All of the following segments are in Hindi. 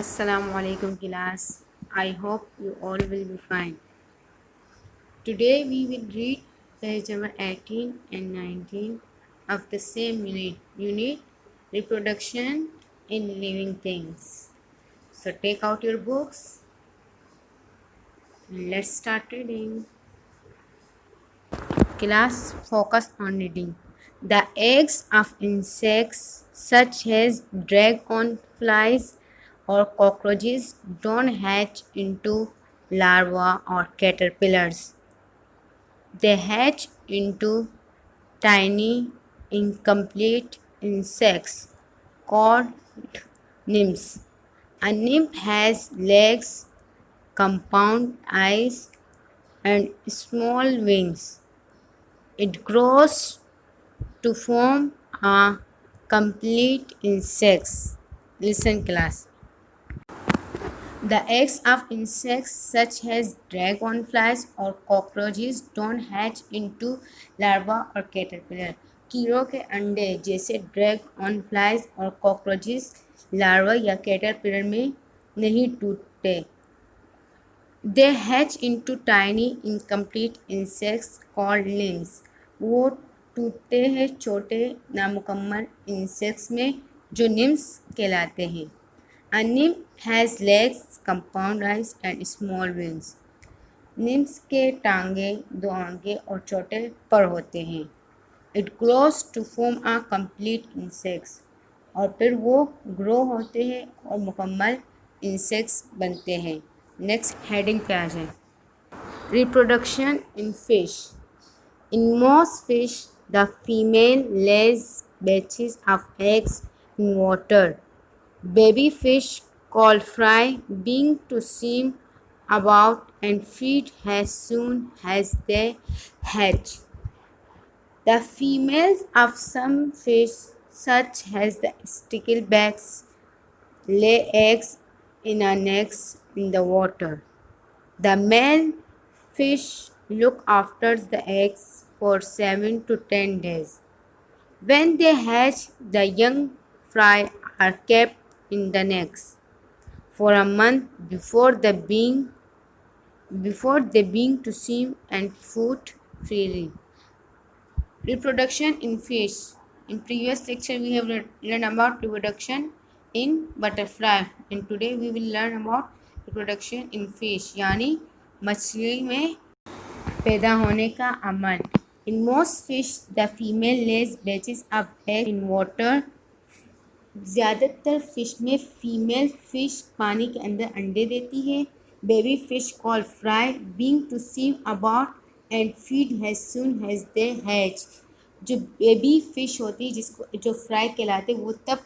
Assalamu alaikum class. I hope you all will be fine. Today we will read page number 18 and 19 of the same unit reproduction in living things. So take out your books and let's start reading. Class focus on reading. The eggs of insects such as dragonflies or cockroaches don't hatch into larvae or caterpillars. They hatch into tiny, incomplete insects called nymphs. A nymph has legs, compound eyes, and small wings. It grows to form a complete insect. Listen, class. The eggs of insects such as dragonflies or cockroaches don't hatch into larva or caterpillar. कीड़ों के अंडे जैसे ड्रैगन और कॉकरोचेस लार्वा या कैटरपिलर में नहीं टूटते. They hatch into tiny incomplete insects called limbs. वो टूटते हैं छोटे नामुकम्मल इंसेक्ट्स में जो निम्स कहलाते हैं. A nymph has legs, compound eyes and small wings. NIMS के टांगे, दो आंखें और छोटे पर होते हैं. It grows to form a complete insects. और फिर वो ग्रो होते हैं और मुकम्मल इंसेक्ट्स बनते हैं. नेक्स्ट हेडिंग पे आ जाए. Reproduction in fish. In most fish, the female lays batches of eggs in water. Baby fish called fry being to swim about and feed as soon as they hatch. The females of some fish, such as the sticklebacks, lay eggs in a nest in the water. The male fish look after the eggs for 7 to 10 days. When they hatch, the young fry are kept in the nest for a month before they begin to swim and float freely. Reproduction in fish. In previous lecture we have learned about reproduction in butterfly and today we will learn about reproduction in fish यानी मछली में पैदा होने का अमल. In most fish the female lays batches of eggs in water. ज़्यादातर फिश में फीमेल फिश पानी के अंदर अंडे देती है. Baby fish call fry being to swim about and feed as soon as they hatch. जो बेबी फिश होती है जिसको जो फ्राई कहलाते वो तब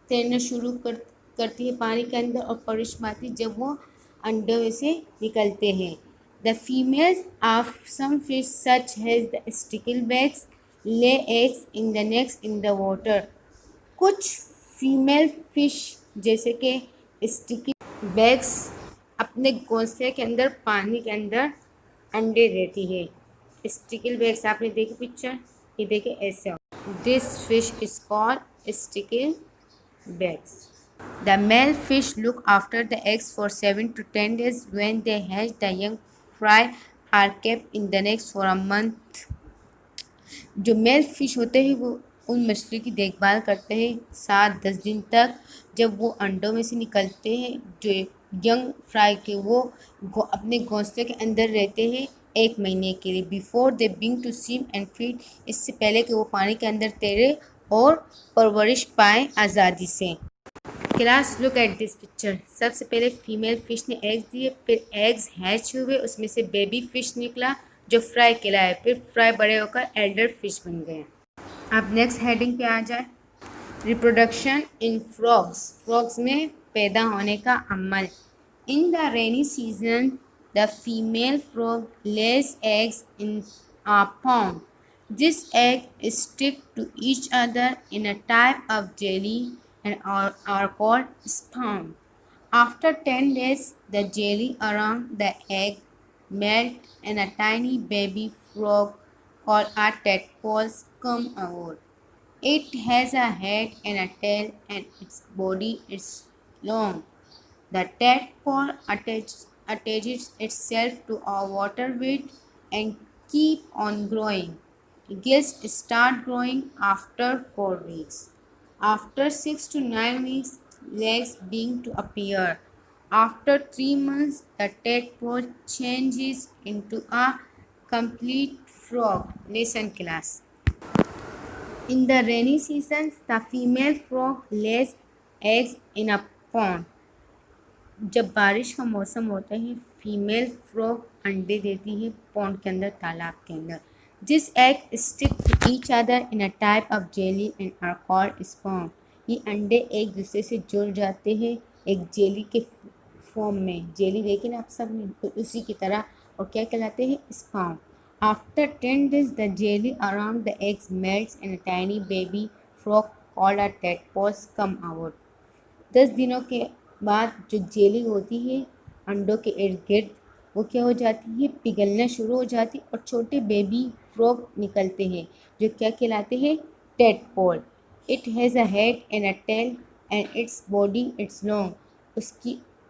तैरना शुरू करती है पानी के अंदर और परिश पाती जब वो अंडों में से निकलते हैं. The females of some fish such has the sticklebacks lay eggs in the nest in the water. कुछ फीमेल फिश जैसे कि स्टिकी बैग्स अपने घोंसले के अंदर पानी के अंदर अंडे देती है. स्टिकल बैग्स आपने देखी पिक्चर, ये देखे ऐसे. This fish is called sticklebacks. The male fish look after the eggs for 7 to 10 days. When they hatch the young fry are kept in the nest for a month. जो मेल फिश होते हैं वो उन मछली की देखभाल करते हैं 7-10 दिन तक. जब वो अंडों में से निकलते हैं जो यंग फ्राई के वो अपने घोंसले के अंदर रहते हैं 1 महीने के लिए. बिफोर दे बिंग टू स्विम एंड फीड. इससे पहले कि वो पानी के अंदर तैरे और परवरिश पाएँ आज़ादी से. Class look at this picture. सबसे पहले फीमेल फिश ने एग्स दिए, फिर एग्स हैच हुए, उसमें से बेबी फिश निकला जो फ्राई कहलाया. फिर फ्राई बड़े होकर एल्डर फिश बन गए. अब नेक्स्ट हेडिंग पे आ जाए. Reproduction in frogs. फ्रॉग्स में पैदा होने का अमल. In the rainy season the female frog lays eggs in a pond. This egg stick to each other in a type of jelly and are called sperm. After 10 days, the jelly around the egg melt and a tiny baby frog called a tadpole come out. It has a head and a tail and its body is long. The tadpole attaches itself to a water weed and keep on growing. Gills start growing after 4 weeks. After 6 to 9 weeks, legs begin to appear. After 3 months, the tadpole changes into a complete frog. Listen class. In the rainy seasons, the female frog lays eggs in a pond. जब बारिश का मौसम होता है फीमेल फ्रॉग अंडे देती है पॉन्ड के अंदर, तालाब के अंदर. This egg stick to each other in a type of jelly and are called sperm. ये अंडे एक दूसरे से जुड़ जाते हैं एक जेली के फॉर्म में. जेली देखे ना आप सब ने, तो उसी की तरह, और क्या कहलाते हैं, sperm. After 10 days the jelly around the eggs melts and a tiny baby frog called a tadpoles come out. 10 दिनों के बाद जो जेली होती है अंडों के इर्द गिर्द, वो क्या हो जाती है, पिघलना शुरू हो जाती है और छोटे बेबी फ्रॉग निकलते हैं जो क्या कहलाते हैं, tadpole. It has a head and a tail and its body it's long.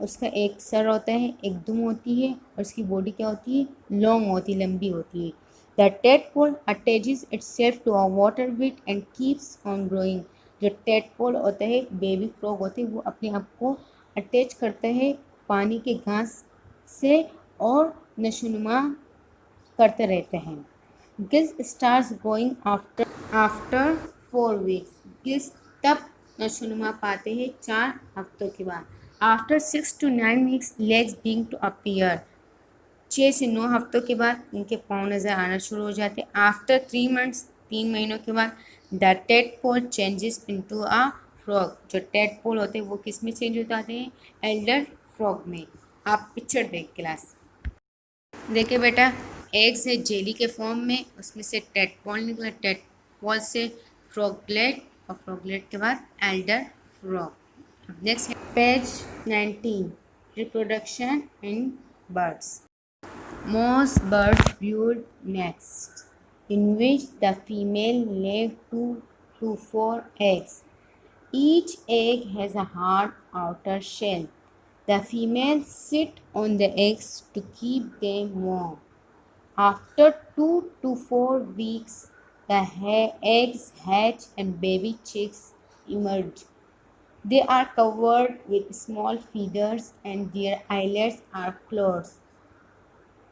उसका एक सर होता है, एक दुम होती है और उसकी बॉडी क्या होती है, लॉन्ग होती है, लंबी होती है. The tadpole attaches itself to a water weed and keeps on growing. जो टेडपोल होता है, बेबी फ्रॉग होते हैं, वो अपने आप को अटैच करता है पानी के घास से और नशोनुमा करते रहते हैं. Gills starts growing after 4 weeks. Gills तब नशोनुमा पाते हैं 4 हफ्तों के बाद. After 6 to 9 weeks legs begin to appear. 6 से 9 हफ्तों के बाद उनके पाँव नज़र आना शुरू हो जाते हैं. आफ्टर 3 months 3 महीनों के बाद the tadpole changes into a frog. जो टेडपोल होते हैं वो किस में चेंज हो जाते हैं, एल्डर फ्रॉग में. आप पिक्चर देख क्लास देखिए बेटा, एग से जेली के फॉर्म में, उसमें से टेडपोल निकला, टेडपोल से फ्रॉगलेट और फ्रॉगलेट के बाद Elder frog. Next page 19, reproduction in birds. Most birds build nests in which the female lay 2 to 4 eggs. Each egg has a hard outer shell. The females sit on the eggs to keep them warm. After 2 to 4 weeks, the eggs hatch and baby chicks emerge. They are covered with small feathers and their eyelids are closed.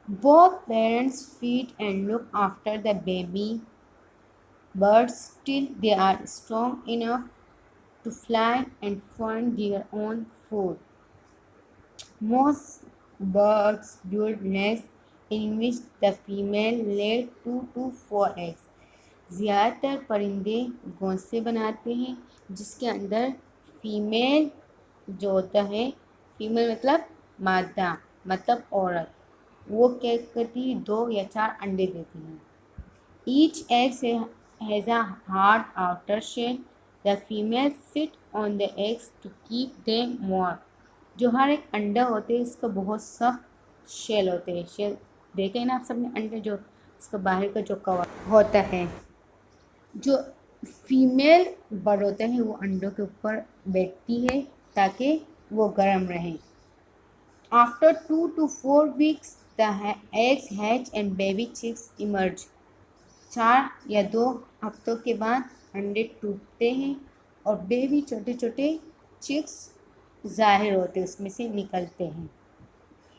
Both parents feed and look after the baby birds till they are strong enough to fly and find their own food. Most birds build nests in which the female lay 2 to 4 eggs. ज़्यादातर परिंदे घोंसले बनाते हैं जिसके अंदर फीमेल जो होता है, फीमेल मतलब मादा, मतलब औरत, वो क्या करती है, 2 या 4 अंडे देती हैं. Each egg has a hard outer shell. The female sit on the eggs to keep them warm. जो हर एक अंडा होते हैं इसका बहुत सख्त शेल होते हैं. शेल देखे ना आप सबने, अंडे जो इसका बाहर का जो कवर होता है. जो फीमेल बर्ड होता है वो अंडों के ऊपर बैठती है ताकि वो गर्म रहें. After 2 to 4 weeks, the eggs hatch and baby chicks emerge. 4 या 2 हफ्तों के बाद अंडे टूटते हैं और बेबी छोटे छोटे चिक्स जाहिर होते, उसमें से निकलते हैं.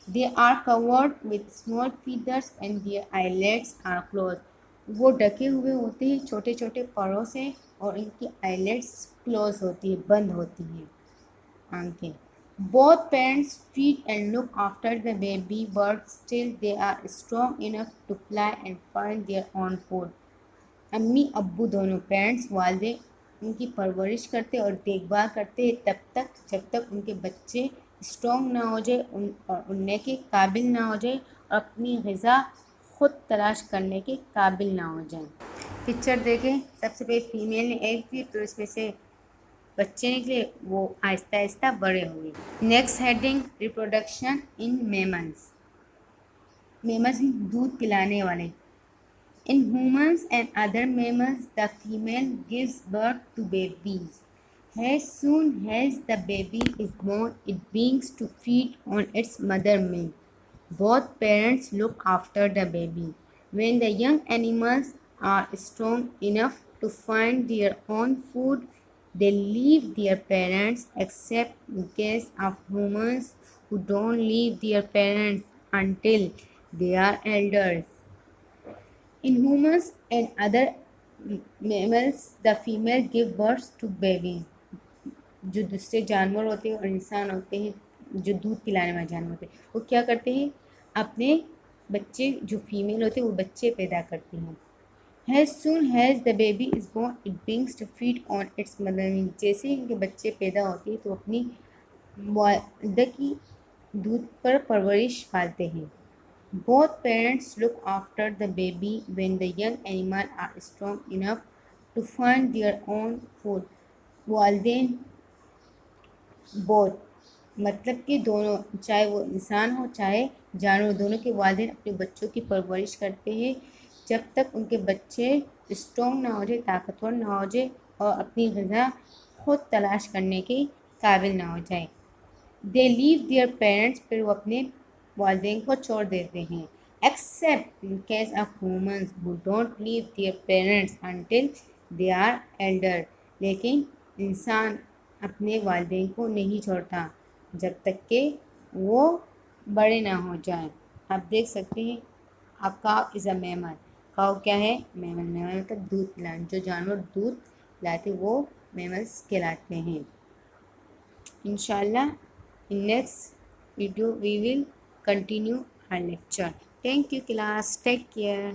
They are covered with small feathers and their eyelids are closed. वो ढके हुए होते हैं छोटे छोटे परों से और इनकी आईलेट्स क्लोज होती है, बंद होती हैं आंखें. Both parents feed and look after the baby birds till they are strong enough to fly and find their own food. अम्मी अब्बू दोनों पेरेंट्स वाले उनकी परवरिश करते और देखभाल करते हैं तब तक जब तक उनके बच्चे स्ट्रॉन्ग ना हो जाए और उड़ने के काबिल ना हो जाए और अपनी ग़िज़ा खुद तलाश करने के काबिल ना हो जाए. पिक्चर देखें. सबसे पहले फीमेल ने एग दी, फिर उसमें से बच्चे निकले, वो आहिस्ता आहिस्ता बड़े हुए. Next heading, reproduction in mammals. Mammals दूध पिलाने वाले. In humans and other mammals the female gives birth to babies. As soon as the baby is born, it begins to feed on its mother milk. Both parents look after the baby. When the young animals are strong enough to find their own food, they leave their parents, except in case of humans who don't leave their parents until they are elders. In humans and other mammals, the female give birth to babies. जो दूसरे जानवर होते हैं और इंसान होते हैं जो दूध पिलाने वाले जानवर होते हैं वो क्या करते हैं, अपने बच्चे जो फीमेल होते हैं वो बच्चे पैदा करती हैं. As soon as the baby is born, it begins to feed on its mother milk. जैसे ही इनके बच्चे पैदा होते हैं तो अपनी मादा की दूध पर परवरिश पालते हैं. Both parents look after the baby when the young animal are strong enough to find their own food. वालदेन बोथ मतलब कि दोनों, चाहे वो इंसान हो चाहे जानवर, दोनों के वालिदैन अपने बच्चों की परवरिश करते हैं जब तक उनके बच्चे स्ट्रॉन्ग ना हो जाए, ताकतवर ना हो जाए और अपनी ग़िज़ा खुद तलाश करने के काबिल ना हो जाए. दे लीव देयर पेरेंट्स, फिर वो अपने वालिदैन को छोड़ देते हैं. Except in case of humans who don't leave their parents until they are elder, लेकिन इंसान अपने वालिदैन को नहीं छोड़ता जब तक कि वो बड़े ना हो जाएं. आप देख सकते हैं अ काव इज़ अ मैमल. काव क्या है? मैमल. मैमल मतलब दूध पिलाने, जो जानवर दूध पिलाते वो मैमल्स कहलाते हैं. इंशाल्लाह in next video we will continue our lecture. Thank you class. Take care.